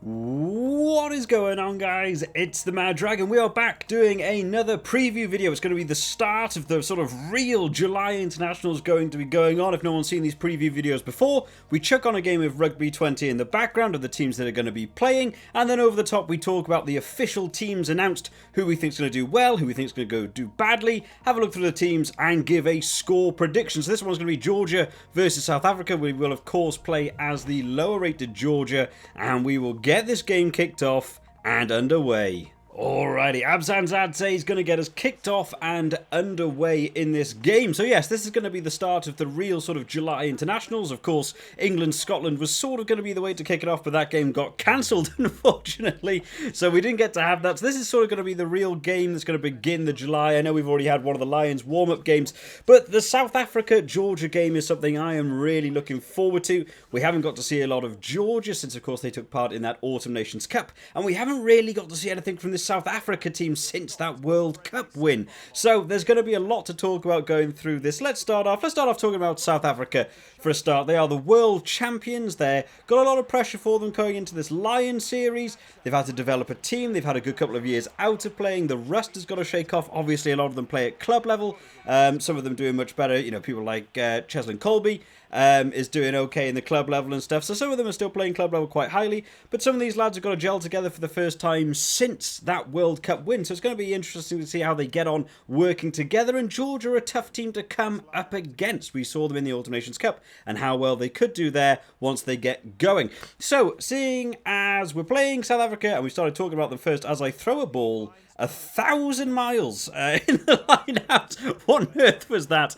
What is going on, guys? It's the Mad Dragon. We are back doing another preview video. It's going to be the start of the sort of real July Internationals going to be going on. If no one's seen these preview videos before, we chuck on a game of Rugby 20 in the background of the teams that are going to be playing, and then over the top we talk about the official teams announced, who we think is going to do well, who we think is going to go do badly, have a look through the teams and give a score prediction. So this one's going to be Georgia versus South Africa. We will of course play as the lower rated Georgia, and we will get this game kicked off and underway. Alrighty, Abzanzadze is going to get us kicked off and underway in this game. So yes, this is going to be the start of the real sort of July Internationals. Of course, England-Scotland was sort of going to be the way to kick it off, but that game got cancelled, unfortunately. So we didn't get to have that. So this is sort of going to be the real game that's going to begin the July. I know we've already had one of the Lions warm-up games, but the South Africa-Georgia game is something I am really looking forward to. We haven't got to see a lot of Georgia since, of course, they took part in that Autumn Nations Cup, and we haven't really got to see anything from this South Africa team since that World Cup win. So there's going to be a lot to talk about going through this. Let's start off talking about South Africa for a start. They are the world champions. They've got a lot of pressure for them going into this Lion series. They've had to develop a team. They've had a good couple of years out of playing. The rust has got to shake off. Obviously, a lot of them play at club level. Some of them doing much better. You know, people like Cheslin Colby is doing okay in the club level and stuff. So some of them are still playing club level quite highly, but some of these lads have got to gel together for the first time since that World Cup win. So it's going to be interesting to see how they get on working together. And Georgia are a tough team to come up against. We saw them in the Autumn Nations Cup and how well they could do there once they get going. So seeing as we're playing South Africa, and we started talking about them first, as I throw a ball 1,000 miles in the line out. What on earth was that?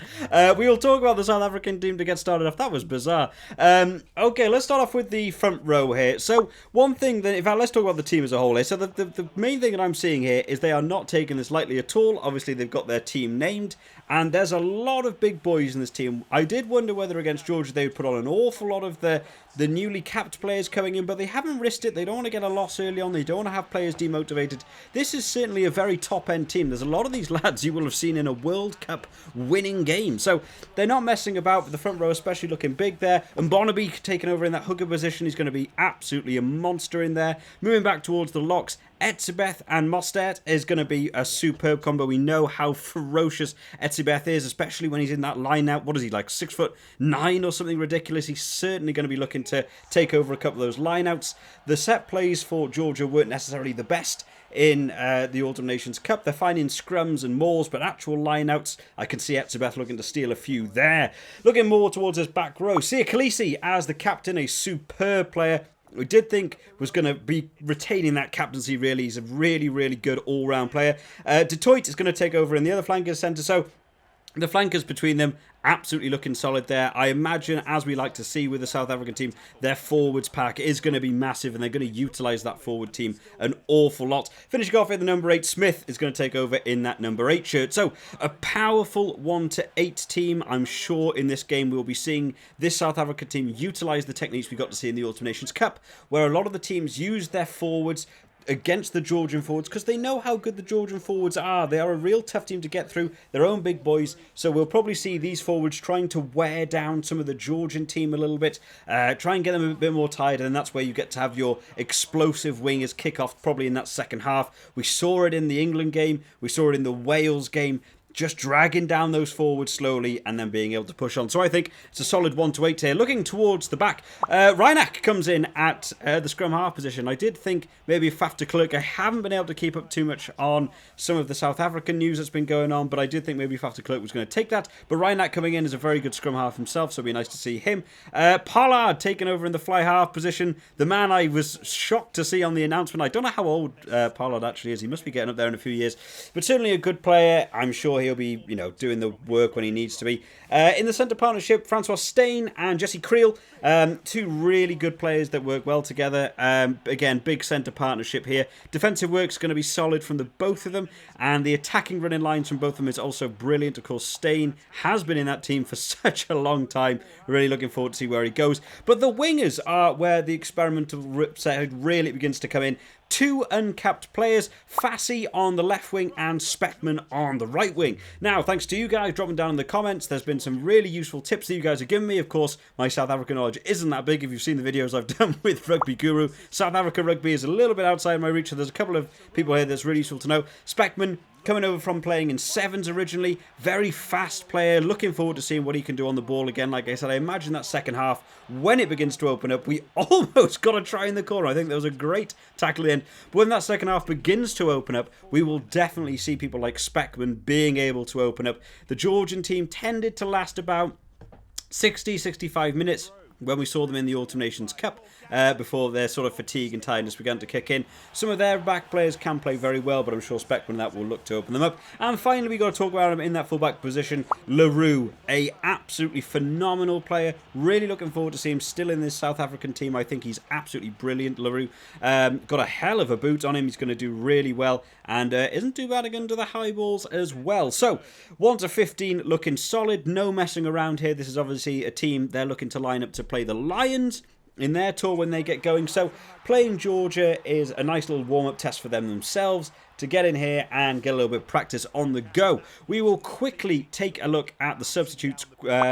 We will talk about the South African team to get started off. That was bizarre. Okay, let's start off with the front row here. So one thing that, let's talk about the team as a whole here. So the main thing that I'm seeing here is they are not taking this lightly at all. Obviously, they've got their team named, and there's a lot of big boys in this team. I did wonder whether against Georgia they would put on an awful lot of the newly capped players coming in, but they haven't risked it. They don't want to get a loss early on. They don't want to have players demotivated. This is certainly a very top-end team. There's a lot of these lads you will have seen in a World Cup winning game. So they're not messing about with the front row, especially looking big there. And Barnaby taking over in that hooker position. He's going to be absolutely a monster in there. Moving back towards the locks, Etzebeth and Mostert is going to be a superb combo. We know how ferocious Etzebeth is, especially when he's in that line out. What is he, like 6'9" or something ridiculous? He's certainly going to be looking to take over a couple of those line outs. The set plays for Georgia weren't necessarily the best in the Autumn Nations Cup. They're fine in scrums and mauls, but actual lineouts, I can see Etzebeth looking to steal a few there. Looking more towards his back row, Sia Khaleesi as the captain, a superb player. We did think was going to be retaining that captaincy, really. He's a really, really good all-round player. Detroit is going to take over in the other flankers centre, so the flankers between them absolutely looking solid there. I imagine, as we like to see with the South African team, their forwards pack is going to be massive, and they're going to utilise that forward team an awful lot. Finishing off in the number 8, Smith is going to take over in that number 8 shirt. So a powerful 1 to 8 team. I'm sure in this game we'll be seeing this South Africa team utilise the techniques we got to see in the Autumn Nations Cup, where a lot of the teams use their forwards against the Georgian forwards because they know how good the Georgian forwards are. They are a real tough team to get through, their own big boys. So we'll probably see these forwards trying to wear down some of the Georgian team a little bit, try and get them a bit more tired, and that's where you get to have your explosive wingers kick off probably in that second half. We saw it in the England game, we saw it in the Wales game. Just dragging down those forwards slowly and then being able to push on. So I think it's a solid 1 to 8 here. Looking towards the back, Reinach comes in at the scrum half position. I did think maybe Faf de Klerk. I haven't been able to keep up too much on some of the South African news that's been going on, but I did think maybe Faf de Klerk was going to take that. But Reinach coming in is a very good scrum half himself, so it'd be nice to see him. Pollard taking over in the fly half position. The man I was shocked to see on the announcement. I don't know how old Pollard actually is. He must be getting up there in a few years, but certainly a good player. I'm sure he'll be, doing the work when he needs to be. In the centre partnership, Francois Steyn and Jesse Creel, two really good players that work well together. Again, big centre partnership here. Defensive work's going to be solid from the both of them, and the attacking running lines from both of them is also brilliant. Of course, Steyn has been in that team for such a long time. Really looking forward to see where he goes. But the wingers are where the experimental side really begins to come in. two uncapped players, Fassi on the left wing and Speckman on the right wing. Now, thanks to you guys dropping down in the comments, there's been some really useful tips that you guys have given me. Of course, my South African knowledge isn't that big if you've seen the videos I've done with Rugby Guru. South Africa rugby is a little bit outside my reach, so there's a couple of people here that's really useful to know. Speckman, coming over from playing in sevens originally, very fast player, looking forward to seeing what he can do on the ball again. Like I said, I imagine that second half, when it begins to open up, we almost got a try in the corner. I think there was a great tackle at the end. But when that second half begins to open up, we will definitely see people like Speckman being able to open up. The Georgian team tended to last about 60-65 minutes when we saw them in the Autumn Nations Cup, before their sort of fatigue and tiredness began to kick in. Some of their back players can play very well, but I'm sure Speckman that will look to open them up. And finally, we got to talk about him in that fullback position, Leroux, a absolutely phenomenal player. Really looking forward to seeing him still in this South African team. I think he's absolutely brilliant, Leroux. Got a hell of a boot on him. He's going to do really well, and isn't too bad again to the high balls as well. So 1-15 looking solid, no messing around here. This is obviously a team they're looking to line up to play the Lions in their tour when they get going. So playing Georgia is a nice little warm-up test for them themselves to get in here and get a little bit of practice on the go. We will quickly take a look at the substitutes.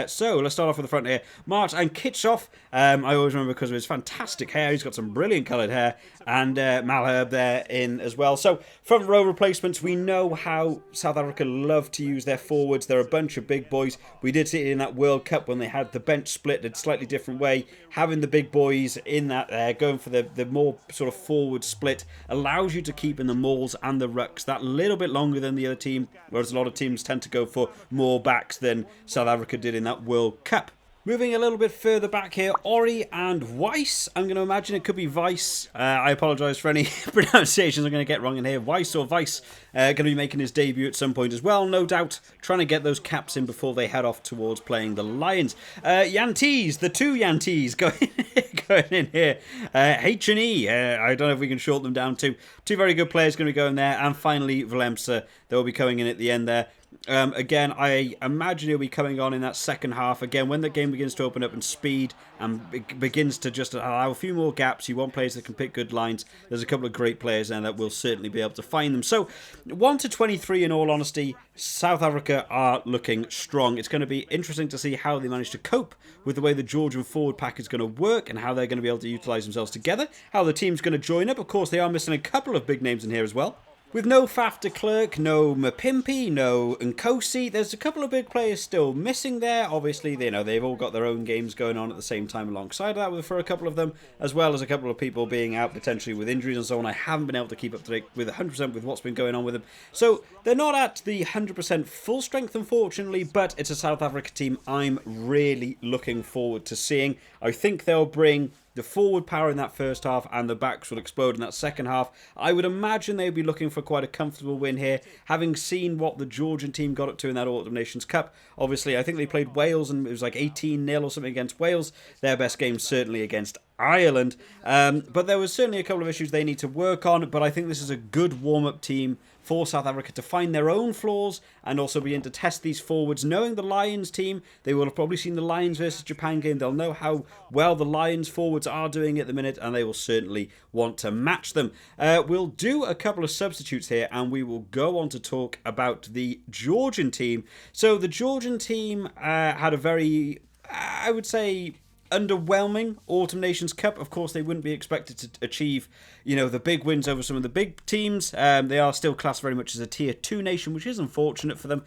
So let's start off with the front here. March and Kitsoff. I always remember because of his fantastic hair. He's got some brilliant coloured hair. And Malherbe there in as well. So front row replacements. We know how South Africa love to use their forwards. They're a bunch of big boys. We did see it in that World Cup when they had the bench split a slightly different way. Having the big boys in that going for the more sort of forward split allows you to keep in the mauls and the rucks that little bit longer than the other team, whereas a lot of teams tend to go for more backs than South Africa did in that World Cup. Moving a little bit further back here, Ori and Weiss. I'm going to imagine it could be Weiss. I apologise for any pronunciations I'm going to get wrong in here. Weiss or Weiss going to be making his debut at some point as well, no doubt. Trying to get those caps in before they head off towards playing the Lions. Yantees, the two Yantees going in here. H&E, I don't know if we can short them down to. Two very good players going to be going there. And finally, Valemsa, they'll be coming in at the end there. Again, I imagine he'll be coming on in that second half. Again, when the game begins to open up in speed and begins to just allow a few more gaps, you want players that can pick good lines. There's a couple of great players there that will certainly be able to find them. So, 1-23 in all honesty, South Africa are looking strong. It's going to be interesting to see how they manage to cope with the way the Georgian forward pack is going to work and how they're going to be able to utilise themselves together, how the team's going to join up. Of course, they are missing a couple of big names in here as well. With no Faf de Klerk, no Mapimpi, no Nkosi, there's a couple of big players still missing there. Obviously, they've all got their own games going on at the same time alongside that for a couple of them, as well as a couple of people being out potentially with injuries and so on. I haven't been able to keep up to date with 100% with what's been going on with them. So they're not at the 100% full strength, unfortunately, but it's a South Africa team I'm really looking forward to seeing. I think they'll bring the forward power in that first half and the backs will explode in that second half. I would imagine they'd be looking for quite a comfortable win here, having seen what the Georgian team got up to in that Autumn Nations Cup. Obviously, I think they played Wales and it was like 18-0 or something against Wales. Their best game certainly against Ireland. But there was certainly a couple of issues they need to work on, but I think this is a good warm-up team for South Africa to find their own flaws and also begin to test these forwards. Knowing the Lions team, they will have probably seen the Lions versus Japan game. They'll know how well the Lions forwards are doing at the minute, and they will certainly want to match them. We'll do a couple of substitutes here, and we will go on to talk about the Georgian team. So the Georgian team had a very, I would say, underwhelming Autumn Nations Cup. Of course, they wouldn't be expected to achieve, the big wins over some of the big teams. They are still classed very much as a Tier 2 nation, which is unfortunate for them.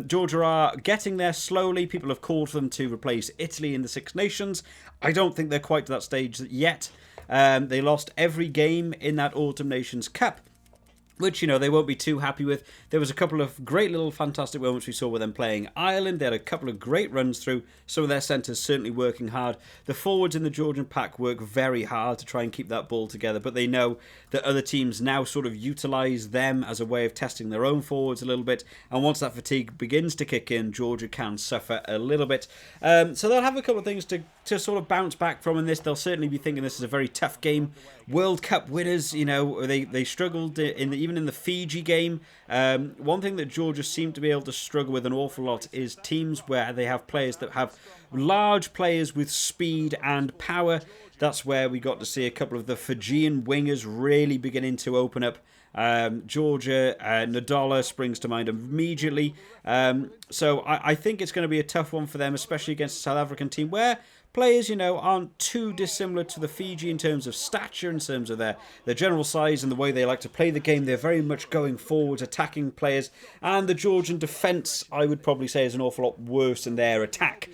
Georgia are getting there slowly. People have called for them to replace Italy in the Six Nations. I don't think they're quite to that stage yet. They lost every game in that Autumn Nations Cup, which, they won't be too happy with. There was a couple of great little fantastic moments we saw with them playing Ireland. They had a couple of great runs through. Some of their centres certainly working hard. The forwards in the Georgian pack work very hard to try and keep that ball together, but they know that other teams now sort of utilise them as a way of testing their own forwards a little bit, and once that fatigue begins to kick in, Georgia can suffer a little bit. So they'll have a couple of things to sort of bounce back from in this. They'll certainly be thinking this is a very tough game. World Cup winners, they struggled even in the Fiji game. One thing that Georgia seem to be able to struggle with an awful lot is teams where they have players that have large players with speed and power. That's where we got to see a couple of the Fijian wingers really beginning to open up. Georgia, Nadala springs to mind immediately. So I think it's going to be a tough one for them, especially against the South African team, where players, you know, aren't too dissimilar to the Fiji in terms of stature, in terms of their general size and the way they like to play the game. They're very much going forwards, attacking players. And the Georgian defence, I would probably say, is an awful lot worse than their attack.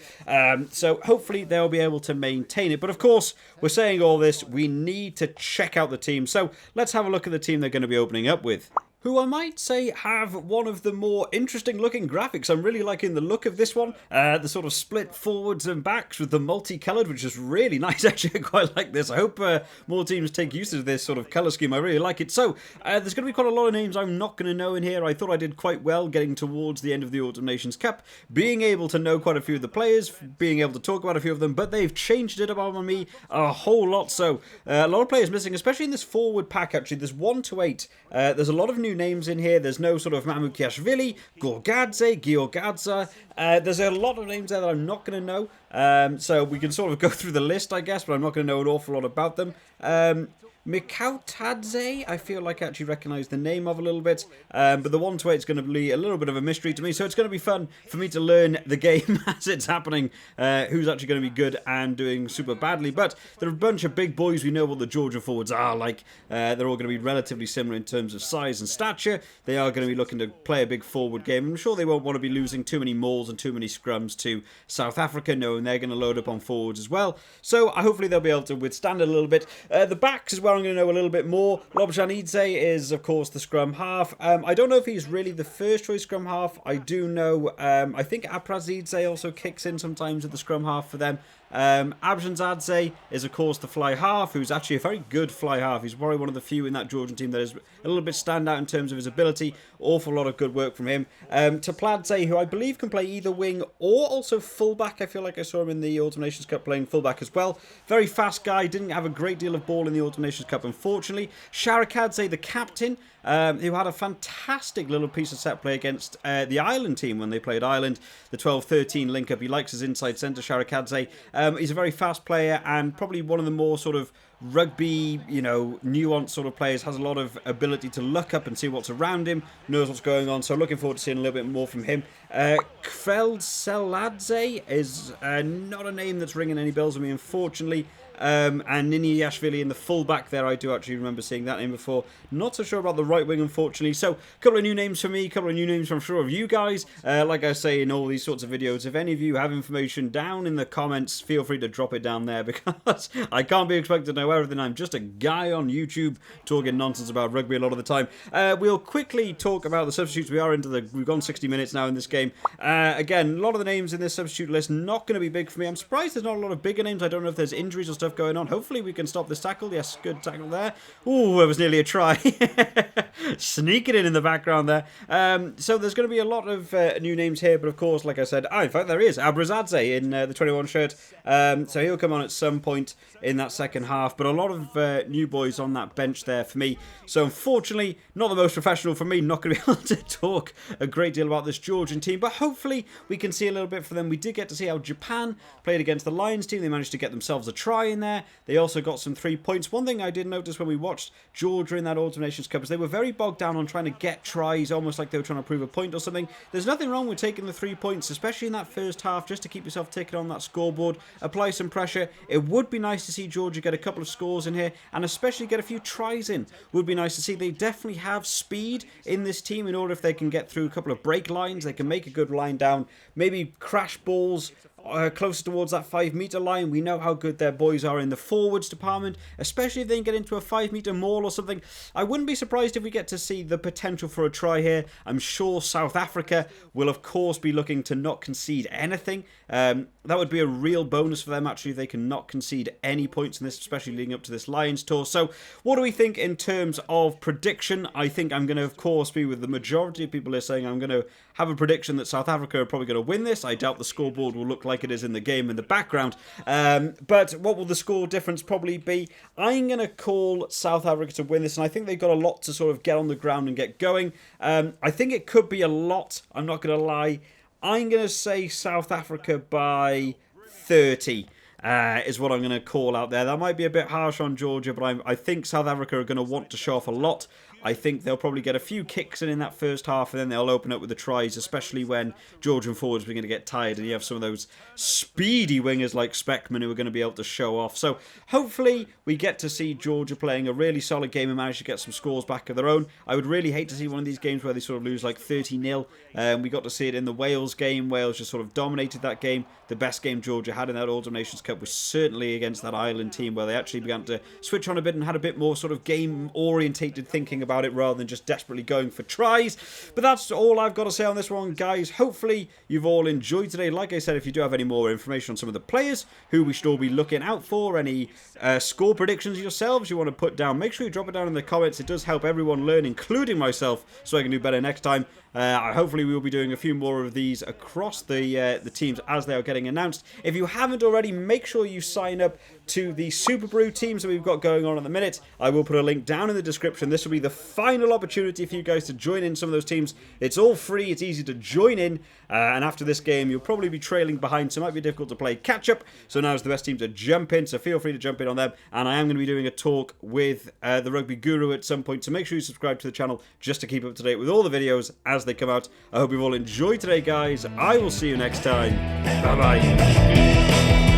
So hopefully they'll be able to maintain it. But of course, we're saying all this, we need to check out the team. So let's have a look at the team they're going to be opening up with, who I might say have one of the more interesting looking graphics. I'm really liking the look of this one. The sort of split forwards and backs with the multicoloured, which is really nice. Actually, I quite like this. I hope more teams take use of this sort of colour scheme. I really like it. So, there's going to be quite a lot of names I'm not going to know in here. I thought I did quite well getting towards the end of the Autumn Nations Cup, being able to know quite a few of the players, being able to talk about a few of them, but they've changed it up on me a whole lot. So, a lot of players missing, especially in this forward pack, actually. There's 1 to 8. There's a lot of new names in here. There's no sort of Mamukiashvili, Gorgadze, Giorgadze. There's a lot of names there that I'm not going to know. So we can sort of go through the list, I guess, but I'm not going to know an awful lot about them. Mikautadze, I feel like I actually recognise the name of a little bit, but the 1 to 8 is going to be a little bit of a mystery to me, so it's going to be fun for me to learn the game as it's happening, who's actually going to be good and doing super badly. But there are a bunch of big boys. We know what the Georgian forwards are like. They're all going to be relatively similar in terms of size and stature. They are going to be looking to play a big forward game. I'm sure they won't want to be losing too many mauls and too many scrums to South Africa, knowing they're going to load up on forwards as well. So hopefully they'll be able to withstand it a little bit. The backs as well, I'm going to know a little bit more. Lobjanidze is, of course, the scrum half. I don't know if he's really the first choice scrum half. I do know, I think Aprazidze also kicks in sometimes at the scrum half for them. Abjanzadze is, of course, the fly half, who's actually a very good fly half. He's probably one of the few in that Georgian team that is a little bit standout in terms of his ability. Awful lot of good work from him. Tepladze, who I believe can play either wing or also fullback. I feel like I saw him in the Autumn Nations Cup playing fullback as well. Very fast guy. Didn't have a great deal of ball in the Autumn Nations Cup, unfortunately. Sharakadze, the captain, who had a fantastic little piece of set play against the Ireland team when they played Ireland, the 12-13 link-up. He likes his inside centre, Sharakadze. He's a very fast player and probably one of the more sort of rugby, you know, nuanced sort of players. Has a lot of ability to look up and see what's around him, knows what's going on, so looking forward to seeing a little bit more from him. Kveldseladze is not a name that's ringing any bells with me, unfortunately. And Niniashvili in the fullback there, I do actually remember seeing that name before. Not so sure about the right wing, unfortunately. So, a couple of new names for me, a couple of new names I'm sure of you guys. Like I say in all these sorts of videos, if any of you have information down in the comments, feel free to drop it down there, because I can't be expected to know everything. I'm just a guy on YouTube talking nonsense about rugby a lot of the time. We'll quickly talk about the substitutes. We've gone 60 minutes now in this game. Again, a lot of the names in this substitute list not going to be big for me. I'm surprised there's not a lot of bigger names. I don't know if there's injuries or stuff going on. Hopefully we can stop this tackle. Yes, good tackle there. Ooh, it was nearly a try. Sneaking in the background there. So there's going to be a lot of new names here, but of course, like I said, in fact there is Abrazadze in the 21 shirt. So he'll come on at some point in that second half, but a lot of new boys on that bench there for me. So unfortunately, not the most professional for me, not going to be able to talk a great deal about this Georgian team, but hopefully we can see a little bit for them. We did get to see how Japan played against the Lions team. They managed to get themselves a try in there. They also got some 3 points. One thing I did notice when we watched Georgia in that Autumn Nations Cup is they were very bogged down on trying to get tries, almost like they were trying to prove a point or something. There's nothing wrong with taking the 3 points, especially in that first half, just to keep yourself ticking on that scoreboard, apply some pressure. It would be nice to see Georgia get a couple of scores in here, and especially get a few tries in. Would be nice to see. They definitely have speed in this team in order, if they can get through a couple of break lines, they can make a good line down, maybe crash balls closer towards that 5-metre line. We know how good their boys are in the forwards department, especially if they can get into a 5-metre maul or something. I wouldn't be surprised if we get to see the potential for a try here. I'm sure South Africa will, of course, be looking to not concede anything. That would be a real bonus for them, actually, if they can not concede any points in this, especially leading up to this Lions tour. So, what do we think in terms of prediction? I think I'm going to, of course, be with the majority of people here saying I'm going to have a prediction that South Africa are probably going to win this. I doubt the scoreboard will look like it is in the game in the background. But what will the score difference probably be? I'm going to call South Africa to win this, and I think they've got a lot to sort of get on the ground and get going. I think it could be a lot. I'm not going to lie. I'm going to say South Africa by 30. is what I'm going to call out there. That might be a bit harsh on Georgia, but I think South Africa are going to want to show off a lot. I think they'll probably get a few kicks in that first half, and then they'll open up with the tries, especially when Georgian forwards are going to get tired, and you have some of those speedy wingers like Speckman who are going to be able to show off. So hopefully we get to see Georgia playing a really solid game and manage to get some scores back of their own. I would really hate to see one of these games where they sort of lose like 30-0. We got to see it in the Wales game. Wales just sort of dominated that game. The best game Georgia had in that All Nations Cup was certainly against that Ireland team, where they actually began to switch on a bit and had a bit more sort of game-orientated thinking about it rather than just desperately going for tries. But that's all I've got to say on this one, guys. Hopefully you've all enjoyed today. Like I said, if you do have any more information on some of the players who we should all be looking out for, any score predictions yourselves you want to put down, make sure you drop it down in the comments. It does help everyone learn, including myself, so I can do better next time. Hopefully we will be doing a few more of these across the teams as they are getting announced. If you haven't already, make sure you sign up to the Super Brew teams that we've got going on at the minute. I will put a link down in the description. This will be the final opportunity for you guys to join in some of those teams. It's all free, it's easy to join in, and after this game you'll probably be trailing behind, so it might be difficult to play catch up. So now is the best team to jump in, so feel free to jump in on them. And I am going to be doing a talk with the Rugby Guru at some point, so make sure you subscribe to the channel just to keep up to date with all the videos as they come out. I hope you've all enjoyed today, guys. I will see you next time. Bye bye.